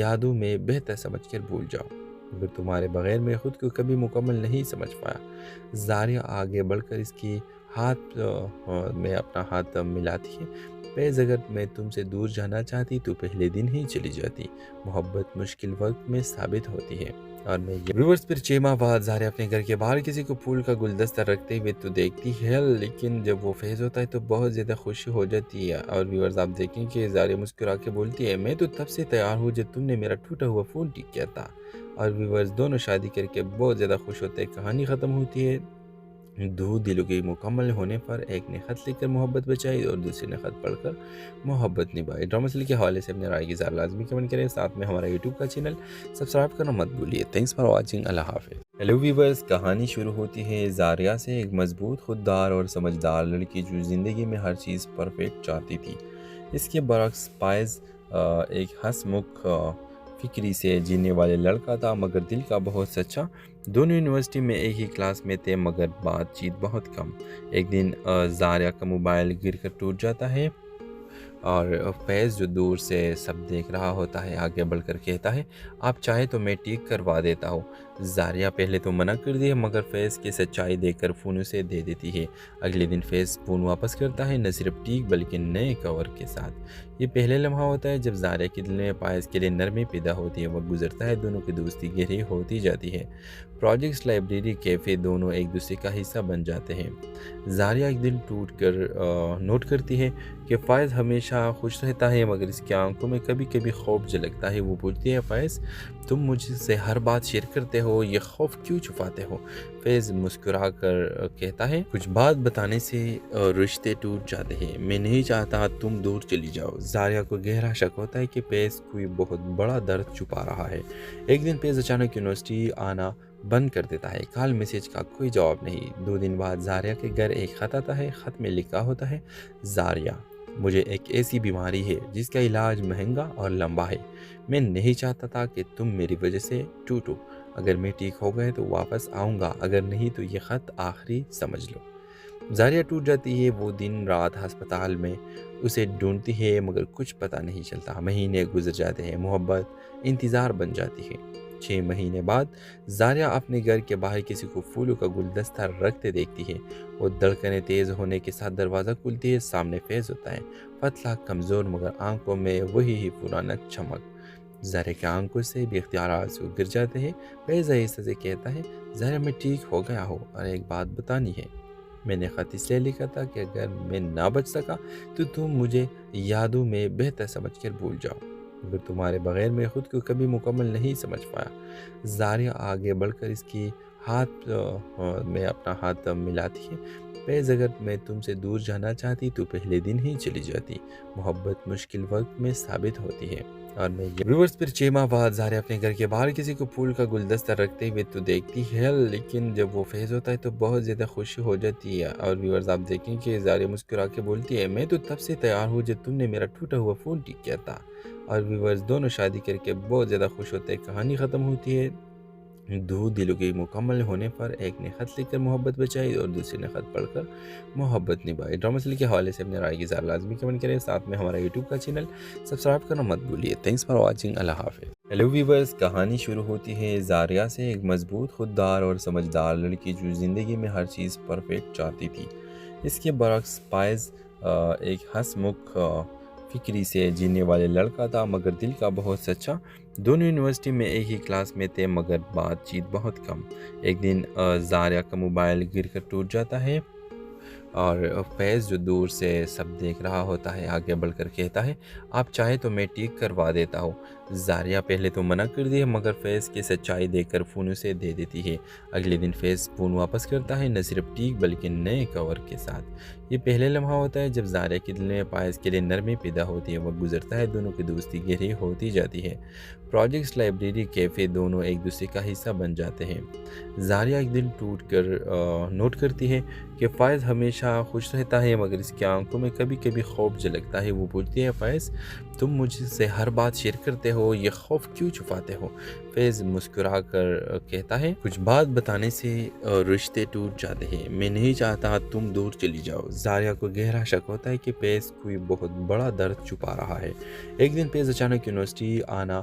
یادوں میں بہتر سمجھ کر بھول جاؤ، مگر تمہارے بغیر میں خود کو کبھی مکمل نہیں سمجھ پایا۔ زاریہ آگے بڑھ کر اس کی ہاتھ میں اپنا ہاتھ ملاتی ہے۔ فیض، اگر میں تم سے دور جانا چاہتی تو پہلے دن ہی چلی جاتی۔ محبت مشکل وقت میں ثابت ہوتی ہے۔ اور میں ویورز پھر 6 ماہ بعد زاریہ اپنے گھر کے باہر کسی کو پھول کا گلدستہ رکھتے ہوئے تو دیکھتی ہے، لیکن جب وہ فیض ہوتا ہے تو بہت زیادہ خوشی ہو جاتی ہے۔ اور ویورز آپ دیکھیں کہ زاریہ مسکرا کے بولتی ہے، میں تو تب سے تیار ہوں جب تم نے میرا ٹوٹا ہوا فون ٹھیک کیا تھا۔ اور ویورز دونوں شادی کر کے بہت زیادہ خوش ہوتے ہیں۔ کہانی ختم ہوتی ہے دو دلوں کے مکمل ہونے پر۔ ایک نے خط لکھ کر محبت بچائی اور دوسرے نے خط پڑھ کر محبت نبھائی۔ ڈرامہ سیریل کے حوالے سے اپنے رائے کی اظہار لازمی کمنٹ کریں، ساتھ میں ہمارا یوٹیوب کا چینل سبسکرائب کرنا مت بھولیے۔ Thanks for watching. اللہ حافظ۔ ہیلو ویورز، کہانی شروع ہوتی ہے زاریہ سے، ایک مضبوط، خوددار اور سمجھدار لڑکی جو زندگی میں ہر چیز پرفیکٹ چاہتی تھی۔ اس کے برعکس فائز ایک ہنسمکھ فکری سے جینے والے لڑکا تھا، مگر دل کا بہت سچا۔ دونوں یونیورسٹی میں ایک ہی کلاس میں تھے، مگر بات چیت بہت کم۔ ایک دن زاریہ کا موبائل گر کر ٹوٹ جاتا ہے اور فیض جو دور سے سب دیکھ رہا ہوتا ہے آگے بڑھ کر کہتا ہے، آپ چاہے تو میں ٹھیک کروا دیتا ہوں۔ زاریہ پہلے تو منع کر دی ہے، مگر فیض کی سچائی دیکھ کر فون اسے دے دیتی ہے۔ اگلے دن فیض فون واپس کرتا ہے، نہ صرف ٹھیک بلکہ نئے کور کے ساتھ۔ یہ پہلے لمحہ ہوتا ہے جب زاریہ کے دل میں فائز کے لیے نرمی پیدا ہوتی ہے۔ وقت گزرتا ہے، دونوں کی دوستی گہری ہوتی جاتی ہے۔ پروجیکٹس، لائبریری، کیفے، دونوں ایک دوسرے کا حصہ بن جاتے ہیں۔ زاریہ ایک دن ٹوٹ کر نوٹ کرتی ہے کہ فائز ہمیشہ خوش رہتا ہے، مگر اس کی آنکھوں میں کبھی کبھی خوف جھلکتا ہے۔ وہ پوچھتی ہے، فائز تم مجھ سے ہر بات شیئر کرتے ہو، یہ خوف کیوں چھپاتے ہو؟ فیض مسکرا کر کہتا ہے، کچھ بات بتانے سے رشتے ٹوٹ جاتے ہیں، میں نہیں چاہتا تم دور چلی جاؤ۔ زاریہ کو گہرا شک ہوتا ہے کہ فیض کوئی بہت بڑا درد چھپا رہا ہے۔ ایک دن فیض اچانک یونیورسٹی آنا بند کر دیتا ہے، کال میسج کا کوئی جواب نہیں۔ 2 دن بعد زاریہ کے گھر ایک خط آتا ہے۔ خط میں لکھا ہوتا ہے، زاریہ، مجھے ایک ایسی بیماری ہے جس کا علاج مہنگا اور لمبا ہے۔ میں نہیں چاہتا تھا کہ تم میری وجہ سے ٹوٹو۔ اگر میں ٹھیک ہو گئے تو واپس آؤں گا، اگر نہیں تو یہ خط آخری سمجھ لو۔ زاریہ ٹوٹ جاتی ہے۔ وہ دن رات ہسپتال میں اسے ڈھونڈتی ہے، مگر کچھ پتہ نہیں چلتا۔ مہینے گزر جاتے ہیں، محبت انتظار بن جاتی ہے۔ 6 مہینے بعد زاریہ اپنے گھر کے باہر کسی کو پھولوں کا گلدستہ رکھتے دیکھتی ہے۔ وہ دھڑکنیں تیز ہونے کے ساتھ دروازہ کھلتی ہے، سامنے فیض ہوتا ہے، پتلا، کمزور، مگر آنکھوں میں وہی پرانا چمک۔ زاریہ کی آنکھوں سے بھی اختیار آنسو گر جاتے ہیں۔ فیض آہستہ سے کہتا ہے، زاریہ میں ٹھیک ہو گیا ہوں اور ایک بات بتانی ہے۔ میں نے خط اس لیے لکھا تھا کہ اگر میں نہ بچ سکا تو تم مجھے یادوں میں بہتر سمجھ کر بھول جاؤ، مگر تمہارے بغیر میں خود کو کبھی مکمل نہیں سمجھ پایا۔ زاریہ آگے بڑھ کر اس کی ہاتھ میں اپنا ہاتھ ملاتی ہے۔ فیض، اگر میں تم سے دور جانا چاہتی تو پہلے دن ہی چلی جاتی۔ محبت مشکل وقت میں ثابت ہوتی ہے۔ اور میں ویورز پھر 6 ماہ بعد زاریہ اپنے گھر کے باہر کسی کو پھول کا گلدستہ رکھتے ہوئے تو دیکھتی ہے، لیکن جب وہ فیض ہوتا ہے تو بہت زیادہ خوشی ہو جاتی ہے۔ اور ویورز آپ دیکھیں کہ زاریہ مسکرا کے بولتی ہے، میں تو تب سے تیار ہوں جب تم نے میرا ٹوٹا ہوا فون ٹھیک کیا تھا۔ اور ویورز دونوں شادی کر کے بہت زیادہ خوش ہوتے ہیں۔ کہانی ختم ہوتی ہے دو دلوں کے مکمل ہونے پر۔ ایک نے خط لکھ کر محبت بچائی اور دوسرے نے خط پڑھ کر محبت نبھائی۔ ڈرامہ سیریل کے حوالے سے اپنے رائے کی اظہار لازمی کمنٹ کریں، ساتھ میں ہمارا یوٹیوب کا چینل سبسکرائب کرنا مت بھولیے۔ Thanks for watching. اللہ حافظ۔ ہیلو ویورز، کہانی شروع ہوتی ہے زاریہ سے، ایک مضبوط، خوددار اور سمجھدار لڑکی جو زندگی میں ہر چیز پرفیکٹ چاہتی تھی۔ اس کے برعکس فائز ایک ہنسمکھ فکری سے جینے والے لڑکا تھا، مگر دل کا بہت سچا۔ دونوں یونیورسٹی میں ایک ہی کلاس میں تھے، مگر بات چیت بہت کم۔ ایک دن زاریہ کا موبائل گر کر ٹوٹ جاتا ہے اور فیض جو دور سے سب دیکھ رہا ہوتا ہے آگے بڑھ کر کہتا ہے، آپ چاہے تو میں ٹھیک کروا دیتا ہوں۔ زاریہ پہلے تو منع کر دی ہے، مگر فیض کی سچائی دیکھ کر فون اسے دے دیتی ہے۔ اگلے دن فیض فون واپس کرتا ہے، نہ صرف ٹھیک بلکہ نئے کور کے ساتھ۔ یہ پہلے لمحہ ہوتا ہے جب زاریہ کے دل میں فائز کے لیے نرمی پیدا ہوتی ہے۔ وقت گزرتا ہے، دونوں کی دوستی گہری ہوتی جاتی ہے۔ پروجیکٹس، لائبریری، کیفے، دونوں ایک دوسرے کا حصہ بن جاتے ہیں۔ زاریہ ایک دن ٹوٹ کر نوٹ کرتی ہے کہ فائز ہمیشہ خوش رہتا ہے، مگر اس کی آنکھوں میں کبھی کبھی خوف جھلکتا ہے۔ وہ پوچھتی ہے، فائز تم مجھ سے ہر بات شیئر کرتے ہو، یہ خوف کیوں چھپاتے ہو؟ فیض مسکرا کر کہتا ہے، کچھ بات بتانے سے رشتے ٹوٹ جاتے ہیں، میں نہیں چاہتا تم دور چلی جاؤ۔ زاریہ کو گہرا شک ہوتا ہے کہ فیض کوئی بہت بڑا درد چھپا رہا ہے۔ ایک دن فیض اچانک یونیورسٹی آنا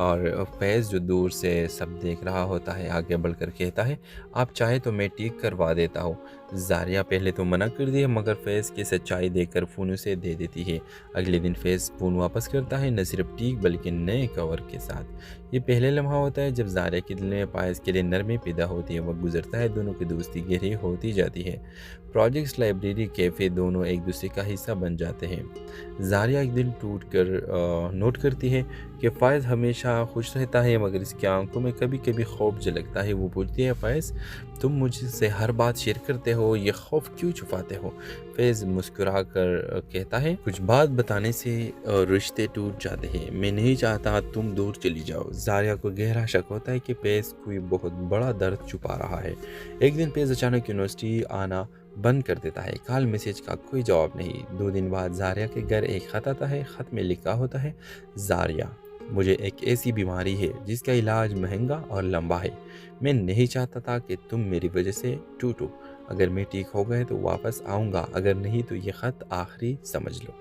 اور فیض جو دور سے سب دیکھ رہا ہوتا ہے آگے بڑھ کر کہتا ہے آپ چاہے تو میں ٹھیک کروا دیتا ہوں۔ زاریہ پہلے تو منع کر دی ہے مگر فیض کی سچائی دیکھ کر فون اسے دے دیتی ہے۔ اگلے دن فیض فون واپس کرتا ہے، نہ صرف ٹھیک بلکہ نئے کور کے ساتھ۔ یہ پہلے لمحہ ہوتا ہے جب زاریہ کے دل میں فائز کے لیے نرمی پیدا ہوتی ہے۔ وقت گزرتا ہے، دونوں کی دوستی گہری ہوتی جاتی ہے۔ پروجیکٹس، لائبریری، کیفے دونوں ایک دوسرے کا حصہ بن جاتے ہیں۔ زاریہ ایک دن ٹوٹ کر نوٹ کرتی ہے کہ فائز ہمیشہ خوش رہتا ہے مگر اس کی آنکھوں میں کبھی کبھی خوف جھلکتا ہے۔ وہ پوچھتی ہے فائز تم مجھ سے ہر بات شیئر کرتے ہو، یہ خوف کیوں چھپاتے ہو؟ فیض مسکرا کر کہتا ہے کچھ بات بتانے سے رشتے ٹوٹ جاتے ہیں، میں نہیں چاہتا تم دور چلی جاؤ۔ زاریہ کو گہرا شک ہوتا ہے کہ فیض کوئی بہت بڑا درد چھپا رہا ہے۔ ایک دن فیض اچانک یونیورسٹی آنا بند کر دیتا ہے، کال میسج کا کوئی جواب نہیں۔ 2 دن بعد زاریہ کے گھر ایک خط آتا ہے، خط میں لکھا ہوتا ہے زاریہ مجھے ایک ایسی بیماری ہے جس کا علاج مہنگا اور لمبا ہے، میں نہیں چاہتا تھا کہ تم میری وجہ سے ٹوٹو، اگر میں ٹھیک ہو گئے تو واپس آؤں گا، اگر نہیں تو یہ خط آخری سمجھ لو۔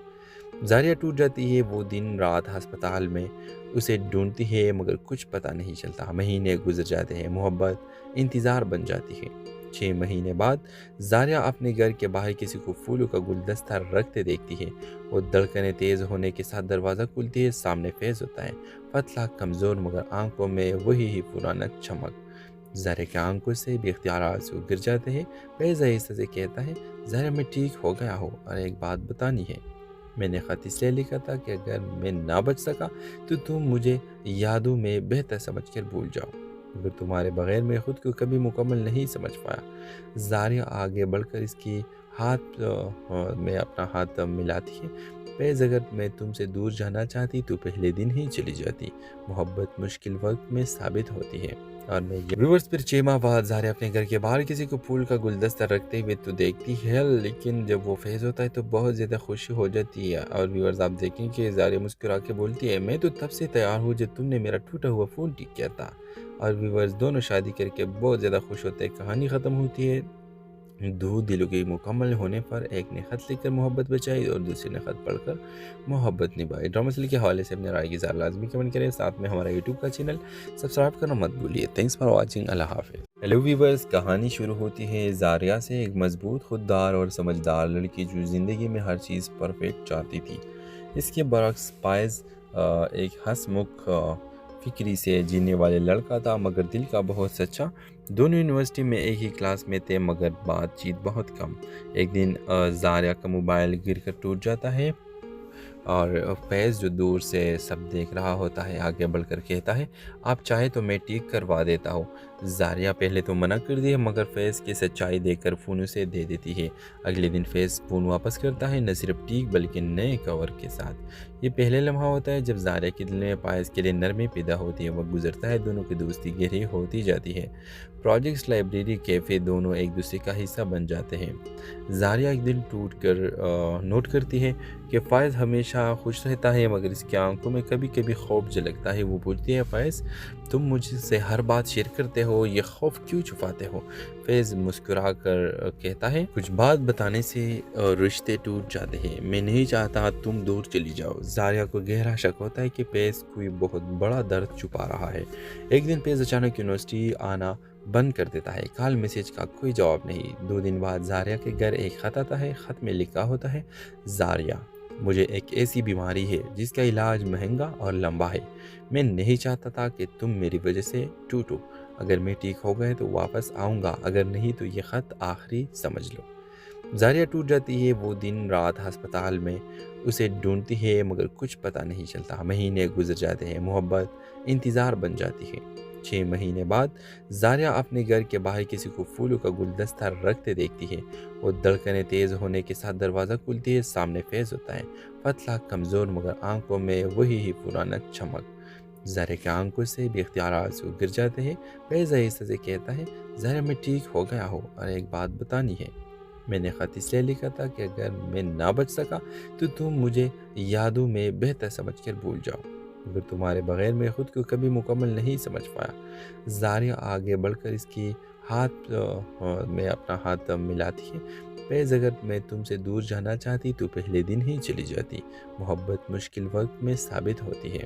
زاریہ ٹوٹ جاتی ہے، وہ دن رات ہسپتال میں اسے ڈھونڈتی ہے مگر کچھ پتہ نہیں چلتا۔ مہینے گزر جاتے ہیں، محبت انتظار بن جاتی ہے۔ 6 مہینے بعد زاریہ اپنے گھر کے باہر کسی کو پھولوں کا گلدستہ رکھتے دیکھتی ہے۔ وہ دھڑکنیں تیز ہونے کے ساتھ دروازہ کھلتی ہے، سامنے فیض ہوتا ہے، پتلا، کمزور مگر آنکھوں میں وہی ہی پرانا چمک۔ زاریہ کی آنکھوں سے بے اختیار آنسو گر جاتے ہیں۔ فیض آہستہ سے کہتا ہے زاریہ میں ٹھیک ہو گیا ہوں اور ایک بات بتانی ہے، میں نے خط اس لیے لکھا تھا کہ اگر میں نہ بچ سکا تو تم مجھے یادوں میں بہتر سمجھ کر بھول جاؤ، اگر تمہارے بغیر میں خود کو کبھی مکمل نہیں سمجھ پایا۔ زاریہ آگے بڑھ کر اس کی ہاتھ میں اپنا ہاتھ ملاتی ہے۔ فیض اگر میں تم سے دور جانا چاہتی تو پہلے دن ہی چلی جاتی، محبت مشکل وقت میں ثابت ہوتی ہے۔ اور میں ویورز پھر 6 ماہ بعد زاریہ اپنے گھر کے باہر کسی کو پھول کا گلدستہ رکھتے ہوئے تو دیکھتی ہے، لیکن جب وہ فیض ہوتا ہے تو بہت زیادہ خوشی ہو جاتی ہے۔ اور ویورز آپ دیکھیں کہ زاریہ مسکرا کے بولتی ہے میں تو تب سے تیار ہوں جب تم نے میرا ٹوٹا ہوا فون ٹھیک کیا تھا۔ اور ویورز دونوں شادی کر کے بہت زیادہ خوش ہوتے ہیں۔ کہانی ختم ہوتی ہے دو دلوں کے مکمل ہونے پر، ایک نے خط لکھ کر محبت بچائی اور دوسرے نے خط پڑھ کر محبت نبھائی۔ ڈرامہ سیریل کے حوالے سے اپنے رائے کی اظہار لازمی کمنٹ کریں، ساتھ میں ہمارا یوٹیوب کا چینل سبسکرائب کرنا مت بھولیے۔ تھینکس فار واچنگ، اللہ حافظ۔ ہیلو ویورز، کہانی شروع ہوتی ہے زاریہ سے، ایک مضبوط، خوددار اور سمجھدار لڑکی جو زندگی میں ہر چیز پرفیکٹ چاہتی تھی۔ اس کے برعکس فائز ایک ہنس مکھ فکری سے جینے والے لڑکا تھا مگر دل کا بہت سچا۔ دونوں یونیورسٹی میں ایک ہی کلاس میں تھے مگر بات چیت بہت کم۔ ایک دن زاریہ کا موبائل گر کر ٹوٹ جاتا ہے اور فیض جو دور سے سب دیکھ رہا ہوتا ہے آگے بڑھ کر کہتا ہے آپ چاہے تو میں ٹھیک کروا دیتا ہوں۔ زاریہ پہلے تو منع کر دی ہے مگر فیض کی سچائی دیکھ کر فون اسے دے دیتی ہے۔ اگلے دن فیض فون واپس کرتا ہے، نہ صرف ٹھیک بلکہ نئے کور کے ساتھ۔ یہ پہلے لمحہ ہوتا ہے جب زاریہ کے دل میں فائز کے لیے نرمی پیدا ہوتی ہے۔ وقت گزرتا ہے، دونوں کی دوستی گہری ہوتی جاتی ہے۔ پروجیکٹس، لائبریری، کیفے دونوں ایک دوسرے کا حصہ بن جاتے ہیں۔ زاریہ ایک دن ٹوٹ کر نوٹ کرتی ہے کہ فائز ہمیشہ خوش رہتا ہے مگر اس کی آنکھوں میں کبھی کبھی خوف جھلکتا ہے۔ وہ پوچھتی ہے فائز تم مجھ سے ہر بات شیئر کرتے ہو، یہ خوف کیوں چھپاتے ہو؟ فیض مسکرا کر کہتا ہے کچھ بات بتانے سے رشتے ٹوٹ جاتے ہیں، میں نہیں چاہتا تم دور چلی جاؤ۔ زاریہ کو گہرا شک ہوتا ہے کہ فیض کوئی بہت بڑا درد چھپا رہا ہے۔ ایک دن فیض اچانک یونیورسٹی آنا بند کر دیتا ہے، کال میسج کا کوئی جواب نہیں۔ 2 دن بعد زاریہ کے گھر ایک خط آتا ہے، خط میں لکھا ہوتا ہے زاریہ مجھے ایک ایسی بیماری ہے جس کا علاج مہنگا اور لمبا ہے، میں نہیں چاہتا تھا کہ تم میری وجہ سے ٹوٹو، اگر میں ٹھیک ہو گئے تو واپس آؤں گا، اگر نہیں تو یہ خط آخری سمجھ لو۔ زاریہ ٹوٹ جاتی ہے، وہ دن رات ہسپتال میں اسے ڈھونڈتی ہے مگر کچھ پتہ نہیں چلتا۔ مہینے گزر جاتے ہیں، محبت انتظار بن جاتی ہے۔ 6 مہینے بعد زاریہ اپنے گھر کے باہر کسی کو پھولوں کا گلدستہ رکھتے دیکھتی ہے۔ وہ دھڑکنیں تیز ہونے کے ساتھ دروازہ کھلتی ہے، سامنے فیض ہوتا ہے، پتلا، کمزور مگر آنکھوں میں وہی ہی پرانا چمک۔ زاریہ کی آنکھوں سے بے اختیار آنسو گر جاتے ہیں۔ فیض آہستہ سے کہتا ہے زاریہ میں ٹھیک ہو گیا ہوں اور ایک بات بتانی ہے، میں نے خط اس لیے لکھا تھا کہ اگر میں نہ بچ سکا تو تم مجھے یادوں میں بہتر سمجھ کر بھول جاؤ، اگر تمہارے بغیر میں خود کو کبھی مکمل نہیں سمجھ پایا۔ زاریہ آگے بڑھ کر اس کی ہاتھ میں اپنا ہاتھ ملاتی ہے۔ فیض اگر میں تم سے دور جانا چاہتی تو پہلے دن ہی چلی جاتی، محبت مشکل وقت میں ثابت ہوتی ہے۔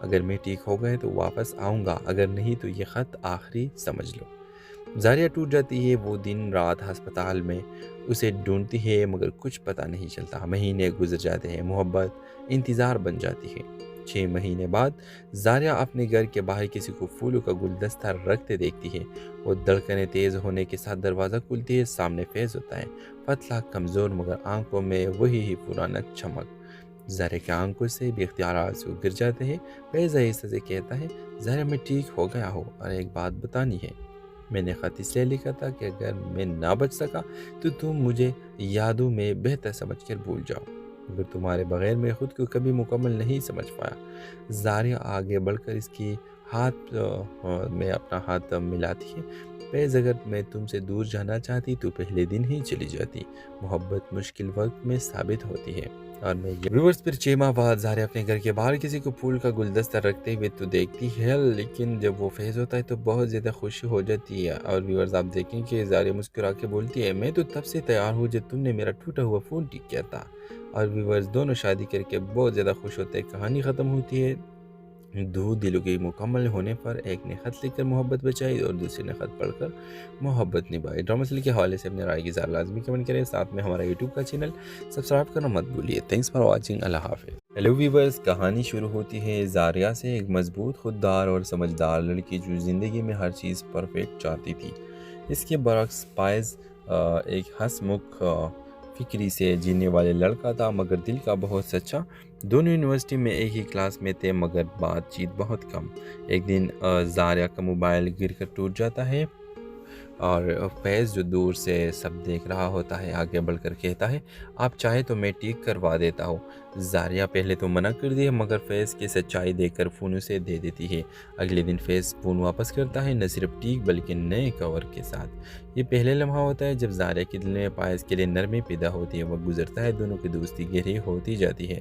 اگر میں ٹھیک ہو گئے تو واپس آؤں گا، اگر نہیں تو یہ خط آخری سمجھ لو۔ زاریہ ٹوٹ جاتی ہے، وہ دن رات ہسپتال میں اسے ڈھونڈتی ہے مگر کچھ پتہ نہیں چلتا۔ مہینے گزر جاتے ہیں، محبت انتظار بن جاتی ہے۔ 6 مہینے بعد زاریہ اپنے گھر کے باہر کسی کو پھولوں کا گلدستہ رکھتے دیکھتی ہے۔ وہ دھڑکنیں تیز ہونے کے ساتھ دروازہ کھلتی ہے، سامنے فیض ہوتا ہے، پتلا کمزور مگر آنکھوں میں وہی پرانا چمک۔ زاریہ کی آنکھوں سے بے اختیار آنسو گر جاتے ہیں۔ فیض آہستہ سے کہتا ہے، زاریہ میں ٹھیک ہو گیا ہوں اور ایک بات بتانی ہے۔ میں نے خط اس لیے لکھا تھا کہ اگر میں نہ بچ سکا تو تم مجھے یادوں میں بہتر سمجھ کر بھول جاؤ، مگر تمہارے بغیر میں خود کو کبھی مکمل نہیں سمجھ پایا۔ زاریہ آگے بڑھ کر اس کی ہاتھ میں اپنا ہاتھ ملاتی ہے۔ فیض، اگر میں تم سے دور جانا چاہتی تو پہلے دن ہی چلی جاتی۔ محبت مشکل وقت میں ثابت ہوتی ہے۔ اور میں ویورز پھر 6 ماہ بعد زاریہ اپنے گھر کے باہر کسی کو پھول کا گلدستہ رکھتے ہوئے تو دیکھتی ہے، لیکن جب وہ فیض ہوتا ہے تو بہت زیادہ خوشی ہو جاتی ہے۔ اور ویورز آپ دیکھیں کہ زاریہ مسکرا کے بولتی ہے، میں تو تب سے تیار ہوں جب تم نے میرا ٹوٹا ہوا فون ٹھیک کیا تھا۔ اور ویورز دونوں شادی کر کے بہت زیادہ خوش ہوتے ہیں۔ کہانی ختم ہوتی ہے دو دلوں کے مکمل ہونے پر۔ ایک نے خط لکھ کر محبت بچائی اور دوسرے نے خط پڑھ کر محبت نبھائی۔ ڈرامہ سیریل کے حوالے سے اپنے رائے کی اظہار لازمی کمنٹ کریں، ساتھ میں ہمارا یوٹیوب کا چینل سبسکرائب کرنا مت بھولیے۔ تھینکس فار واچنگ، اللہ حافظ۔ ہیلو ویورز، کہانی شروع ہوتی ہے زاریہ سے، ایک مضبوط، خوددار اور سمجھدار لڑکی جو زندگی میں ہر چیز پرفیکٹ چاہتی تھی۔ اس کے برعکس فائز ایک ہنس مکھ فکری سے جینے والے لڑکا تھا مگر دل کا بہت سچا۔ دونوں یونیورسٹی میں ایک ہی کلاس میں تھے مگر بات چیت بہت کم۔ ایک دن زاریہ کا موبائل گر کر ٹوٹ جاتا ہے اور فیض جو دور سے سب دیکھ رہا ہوتا ہے آگے بڑھ کر کہتا ہے، آپ چاہے تو میں ٹھیک کروا دیتا ہوں۔ زاریہ پہلے تو منع کر دی مگر فیض کی سچائی دیکھ کر فون اسے دے دیتی ہے۔ اگلے دن فیض فون واپس کرتا ہے، نہ صرف ٹھیک بلکہ نئے کور کے ساتھ۔ یہ پہلے لمحہ ہوتا ہے جب زاریہ کے دل میں فائز کے لیے نرمی پیدا ہوتی ہے۔ وقت گزرتا ہے، دونوں کی دوستی گہری ہوتی جاتی ہے۔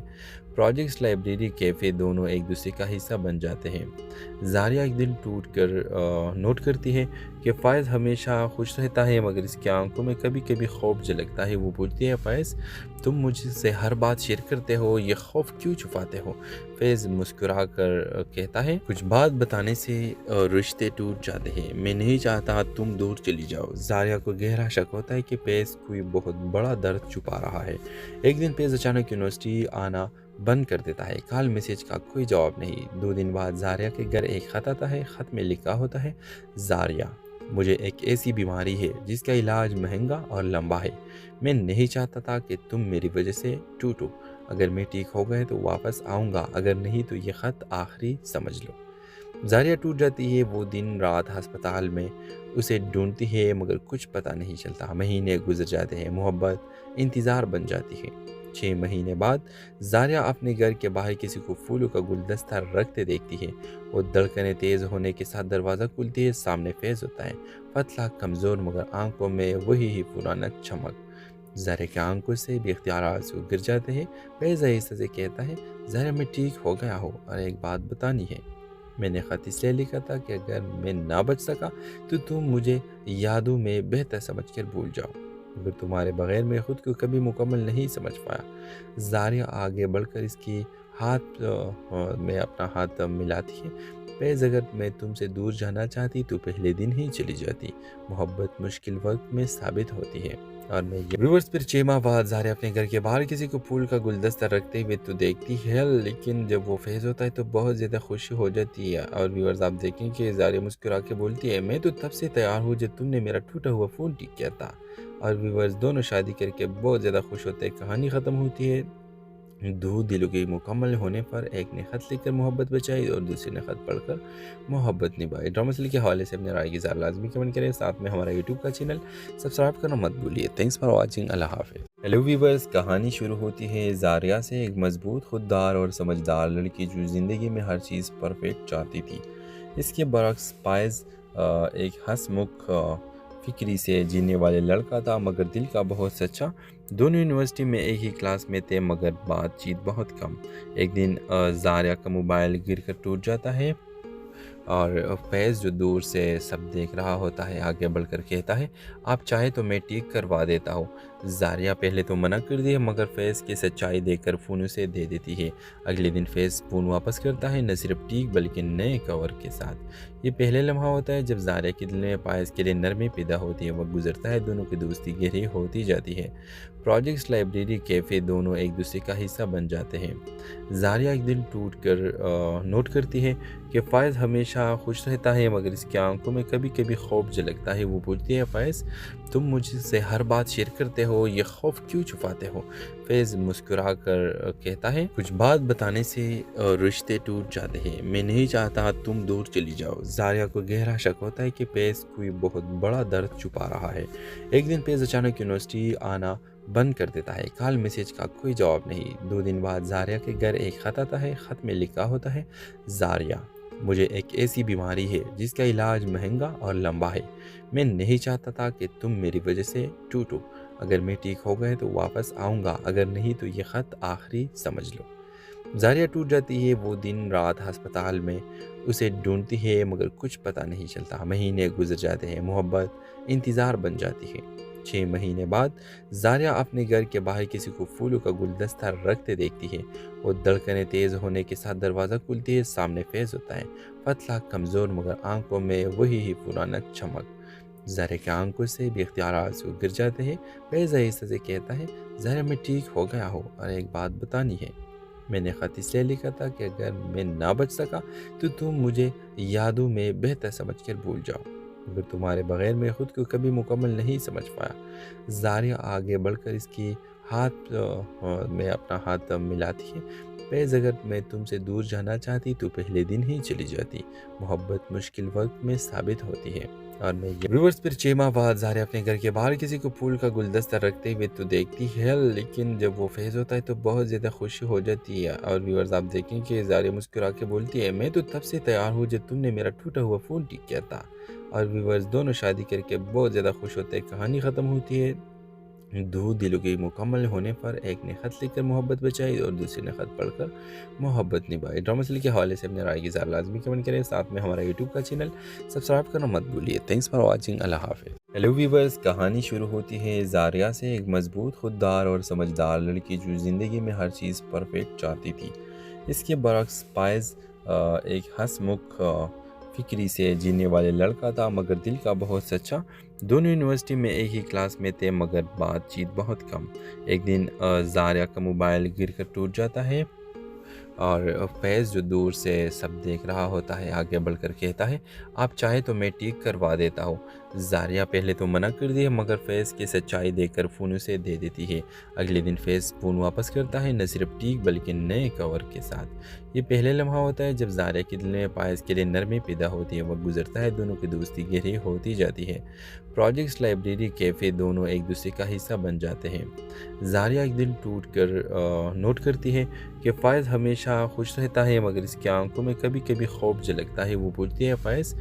پروجیکٹس، لائبریری، کیفے، دونوں ایک دوسرے کا حصہ بن جاتے ہیں۔ زاریہ ایک دن ٹوٹ کر نوٹ کرتی ہے کہ فائز ہمیشہ خوش رہتا ہے مگر اس کی آنکھوں میں کبھی کبھی خوف جھلکتا ہے۔ وہ پوچھتی ہے، فائز تم مجھ سے ہر بات شیئر کرتے ہو، یہ خوف کیوں چھپاتے ہو؟ فیض مسکرا کر کہتا ہے، کچھ بات بتانے سے رشتے ٹوٹ جاتے ہیں، میں نہیں چاہتا تم دور چلی جاؤ۔ زاریہ کو گہرا شک ہوتا ہے کہ فیض کوئی بہت بڑا درد چھپا رہا ہے۔ ایک دن فیض اچانک یونیورسٹی آنا بند کر دیتا ہے، کال میسج کا کوئی جواب نہیں۔ 2 دن بعد زاریہ کے گھر ایک خط آتا ہے۔ خط میں لکھا ہوتا ہے، زاریہ مجھے ایک ایسی بیماری ہے جس کا علاج مہنگا اور لمبا ہے، میں نہیں چاہتا تھا کہ تم میری وجہ سے ٹوٹو۔ اگر میں ٹھیک ہو گئے تو واپس آؤں گا، اگر نہیں تو یہ خط آخری سمجھ لو۔ زاریہ ٹوٹ جاتی ہے، وہ دن رات ہسپتال میں اسے ڈھونڈتی ہے مگر کچھ پتہ نہیں چلتا۔ مہینے گزر جاتے ہیں، محبت انتظار بن جاتی ہے۔ 6 مہینے بعد زاریہ اپنے گھر کے باہر کسی کو پھولوں کا گلدستہ رکھتے دیکھتی ہے۔ وہ دھڑکنیں تیز ہونے کے ساتھ دروازہ کھلتی ہے، سامنے فیض ہوتا ہے، پتلا کمزور مگر آنکھوں میں وہی پرانا چمک۔ زاریہ کی آنکھوں سے بے اختیار آنسو گر جاتے ہیں۔ فیض آہستہ سے کہتا ہے، زاریہ میں ٹھیک ہو گیا ہوں اور ایک بات بتانی ہے۔ میں نے خط اس لیے لکھا تھا کہ اگر میں نہ بچ سکا تو تم مجھے یادوں میں بہتر سمجھ کر بھول جاؤ، مگر تمہارے بغیر میں خود کو کبھی مکمل نہیں سمجھ پایا۔ زاریہ آگے بڑھ کر اس کی ہاتھ میں اپنا ہاتھ ملاتی ہے۔ فیض، اگر میں تم سے دور جانا چاہتی تو پہلے دن ہی چلی جاتی۔ محبت مشکل وقت میں ثابت ہوتی ہے۔ اور میں ویورز پھر 6 ماہ بعد زاریہ اپنے گھر کے باہر کسی کو پھول کا گلدستہ رکھتے ہوئے تو دیکھتی ہے، لیکن جب وہ فیض ہوتا ہے تو بہت زیادہ خوشی ہو جاتی ہے۔ اور ویورز آپ دیکھیں کہ زاریہ مسکرا کے بولتی ہے، میں تو تب سے تیار ہوں جب تم نے میرا ٹوٹا ہوا فون ٹھیک کیا تھا۔ اور ویورز دونوں شادی کر کے بہت زیادہ خوش ہوتے ہیں۔ کہانی ختم ہوتی ہے دو دلوں کے مکمل ہونے پر۔ ایک نے خط لکھ کر محبت بچائی اور دوسرے نے خط پڑھ کر محبت نبھائی۔ ڈرامہ سیریل کے حوالے سے اپنے رائے کی اظہار لازمی کمنٹ کریں، ساتھ میں ہمارا یوٹیوب کا چینل سبسکرائب کرنا مت بھولیے۔ تھینکس فار واچنگ، اللہ حافظ۔ ہیلو ویورز، کہانی شروع ہوتی ہے زاریہ سے، ایک مضبوط، خوددار اور سمجھدار لڑکی جو زندگی میں ہر چیز پرفیکٹ چاہتی تھی۔ اس کے برعکس فائز ایک ہنس مکھ فکری سے جینے والے لڑکا تھا مگر دل کا بہت سچا۔ دونوں یونیورسٹی میں ایک ہی کلاس میں تھے مگر بات چیت بہت کم۔ ایک دن زاریہ کا موبائل گر کر ٹوٹ جاتا ہے اور فیض جو دور سے سب دیکھ رہا ہوتا ہے آگے بڑھ کر کہتا ہے آپ چاہے تو میں ٹھیک کروا دیتا ہوں۔ زاریہ پہلے تو منع کر دی ہے مگر فیض کی سچائی دیکھ کر فون اسے دے دیتی ہے۔ اگلے دن فیض فون واپس کرتا ہے، نہ صرف ٹھیک بلکہ نئے کور کے ساتھ۔ یہ پہلے لمحہ ہوتا ہے جب زاریہ کے دل میں فائز کے لیے نرمی پیدا ہوتی ہے۔ وقت گزرتا ہے، دونوں کی دوستی گہری ہوتی جاتی ہے۔ پروجیکٹس، لائبریری، کیفے دونوں ایک دوسرے کا حصہ بن جاتے ہیں۔ زاریہ ایک دن ٹوٹ کر نوٹ کرتی ہے کہ فائز ہمیشہ خوش رہتا ہے مگر اس کی آنکھوں میں کبھی کبھی خوف جھلکتا ہے۔ وہ پوچھتی ہے فائز تم مجھ سے ہر بات شیئر کرتے ہو، یہ خوف کیوں چھپاتے ہو؟ فیض مسکرا کر کہتا ہے کچھ بات بتانے سے رشتے ٹوٹ جاتے ہیں، میں نہیں چاہتا تم دور چلی جاؤ۔ زاریہ کو گہرا شک ہوتا ہے کہ فیض کوئی بہت بڑا درد چھپا رہا ہے۔ ایک دن فیض اچانک یونیورسٹی آنا بند کر دیتا ہے، کال میسج کا کوئی جواب نہیں۔ 2 دن بعد زاریہ کے گھر ایک خط آتا ہے۔ خط میں لکھا ہوتا ہے زاریہ مجھے ایک ایسی بیماری ہے جس کا علاج مہنگا اور لمبا ہے، میں نہیں چاہتا تھا کہ تم میری وجہ سے ٹوٹو، اگر میں ٹھیک ہو گئے تو واپس آؤں گا، اگر نہیں تو یہ خط آخری سمجھ لو۔ زاریہ ٹوٹ جاتی ہے، وہ دن رات ہسپتال میں اسے ڈھونڈتی ہے مگر کچھ پتہ نہیں چلتا۔ مہینے گزر جاتے ہیں، محبت انتظار بن جاتی ہے۔ 6 مہینے بعد زاریہ اپنے گھر کے باہر کسی کو پھولوں کا گلدستہ رکھتے دیکھتی ہے۔ وہ دھڑکنیں تیز ہونے کے ساتھ دروازہ کھلتی ہے، سامنے فیض ہوتا ہے، پتلا، کمزور مگر آنکھوں میں وہی پرانا چمک۔ زاریہ کی آنکھوں سے بھی اختیار آنسو گر جاتے ہیں۔ فیض آہستہ سے کہتا ہے زاریہ میں ٹھیک ہو گیا ہوں اور ایک بات بتانی ہے، میں نے خط اس لیے لکھا تھا کہ اگر میں نہ بچ سکا تو تم مجھے یادوں میں بہتر سمجھ کر بھول جاؤ، مگر تمہارے بغیر میں خود کو کبھی مکمل نہیں سمجھ پایا۔ زاریہ آگے بڑھ کر اس کی ہاتھ میں اپنا ہاتھ ملاتی ہے۔ فیض اگر میں تم سے دور جانا چاہتی تو پہلے دن ہی چلی جاتی، محبت مشکل وقت میں ثابت ہوتی ہے۔ اور میں ویورز پھر 6 ماہ بعد زاریہ اپنے گھر کے باہر کسی کو پھول کا گلدستہ رکھتے ہوئے تو دیکھتی ہے، لیکن جب وہ فیض ہوتا ہے تو بہت زیادہ خوشی ہو جاتی ہے۔ اور ویورز آپ دیکھیں کہ زاریہ مسکرا کے بولتی ہے میں تو تب سے تیار ہوں جب تم نے میرا ٹوٹا ہوا فون ٹھیک کیا تھا۔ اور ویورز دونوں شادی کر کے بہت زیادہ خوش ہوتے ہیں۔ کہانی ختم ہوتی ہے دو دلوں کے مکمل ہونے پر، ایک نے خط لکھ کر محبت بچائی اور دوسرے نے خط پڑھ کر محبت نبھائی۔ ڈرامہ سیریل کے حوالے سے اپنے رائے کی اظہار لازمی کمنٹ کریں، ساتھ میں ہمارا یوٹیوب کا چینل سبسکرائب کرنا مت بھولیے۔ تھینکس فار واچنگ، اللہ حافظ۔ ہیلو ویورز، کہانی شروع ہوتی ہے زاریہ سے، ایک مضبوط، خوددار اور سمجھدار لڑکی جو زندگی میں ہر چیز پرفیکٹ چاہتی تھی۔ اس کے برعکس فائز ایک ہنس مکھ فکری سے جینے والے لڑکا تھا مگر دل کا بہت سچا۔ دونوں یونیورسٹی میں ایک ہی کلاس میں تھے مگر بات چیت بہت کم۔ ایک دن زاریہ کا موبائل گر کر ٹوٹ جاتا ہے اور فیض جو دور سے سب دیکھ رہا ہوتا ہے آگے بڑھ کر کہتا ہے آپ چاہے تو میں ٹھیک کروا دیتا ہوں۔ زاریہ پہلے تو منع کر دی ہے مگر فیض کی سچائی دیکھ کر فون اسے دے دیتی ہے۔ اگلے دن فیض فون واپس کرتا ہے، نہ صرف ٹھیک بلکہ نئے کور کے ساتھ۔ یہ پہلے لمحہ ہوتا ہے جب زاریہ کے دل میں فائز کے لیے نرمی پیدا ہوتی ہے۔ وقت گزرتا ہے، دونوں کی دوستی گہری ہوتی جاتی ہے۔ پروجیکٹس، لائبریری، کیفے دونوں ایک دوسرے کا حصہ بن جاتے ہیں۔ زاریہ ایک دن ٹوٹ کر نوٹ کرتی ہے کہ فائز ہمیشہ خوش رہتا ہے مگر اس کی آنکھوں میں کبھی کبھی خوف جھلکتا ہے۔ وہ پوچھتی ہے فائز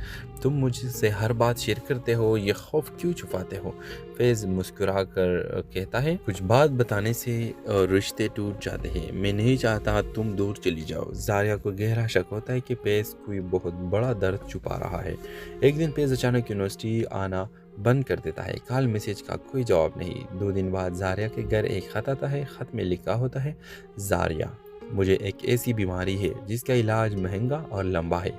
تم مجھ سے ہر بات شیئر کرتے ہو، یہ خوف کیوں چھپاتے ہو؟ فیض مسکرا کر کہتا ہے کچھ بات بتانے سے رشتے ٹوٹ جاتے ہیں، میں نہیں چاہتا تم دور چلی جاؤ۔ زاریہ کو گہرا شک ہوتا ہے کہ فیض کوئی بہت بڑا درد چھپا رہا ہے۔ ایک دن فیض اچانک یونیورسٹی آنا بند کر دیتا ہے، کال میسج کا کوئی جواب نہیں۔ 2 دن بعد زاریہ کے گھر ایک خط آتا ہے۔ خط میں لکھا ہوتا ہے زاریہ مجھے ایک ایسی بیماری ہے جس کا علاج مہنگا اور لمبا ہے،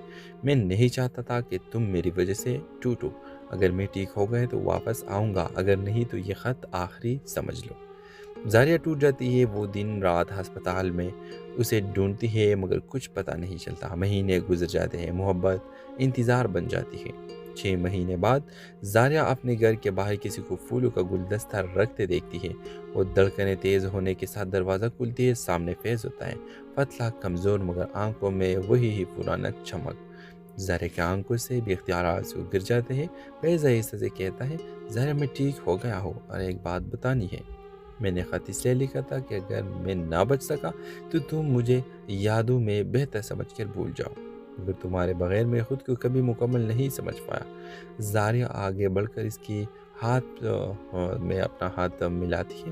میں نہیں چاہتا تھا کہ تم میری وجہ سے ٹوٹو، اگر میں ٹھیک ہو گئے تو واپس آؤں گا، اگر نہیں تو یہ خط آخری سمجھ لو۔ زاریہ ٹوٹ جاتی ہے، وہ دن رات ہسپتال میں اسے ڈھونڈتی ہے مگر کچھ پتہ نہیں چلتا۔ مہینے گزر جاتے ہیں، محبت انتظار بن جاتی ہے۔ 6 مہینے بعد زاریہ اپنے گھر کے باہر کسی کو پھولوں کا گلدستہ رکھتے دیکھتی ہے۔ وہ دھڑکنیں تیز ہونے کے ساتھ دروازہ کھلتی ہے، سامنے فیض ہوتا ہے، پتلا، کمزور مگر آنکھوں میں وہی پرانا چمک۔ زاریہ کی آنکھوں سے بھی اختیار آنسو گر جاتے ہیں۔ فیض آہستہ سے کہتا ہے زاریہ میں ٹھیک ہو گیا ہوں اور ایک بات بتانی ہے، میں نے خط اس لیے لکھا تھا کہ اگر میں نہ بچ سکا تو تم مجھے یادوں میں بہتر سمجھ کر بھول جاؤ، مگر تمہارے بغیر میں خود کو کبھی مکمل نہیں سمجھ پایا۔ زاریہ آگے بڑھ کر اس کی ہاتھ میں اپنا ہاتھ ملاتی ہے۔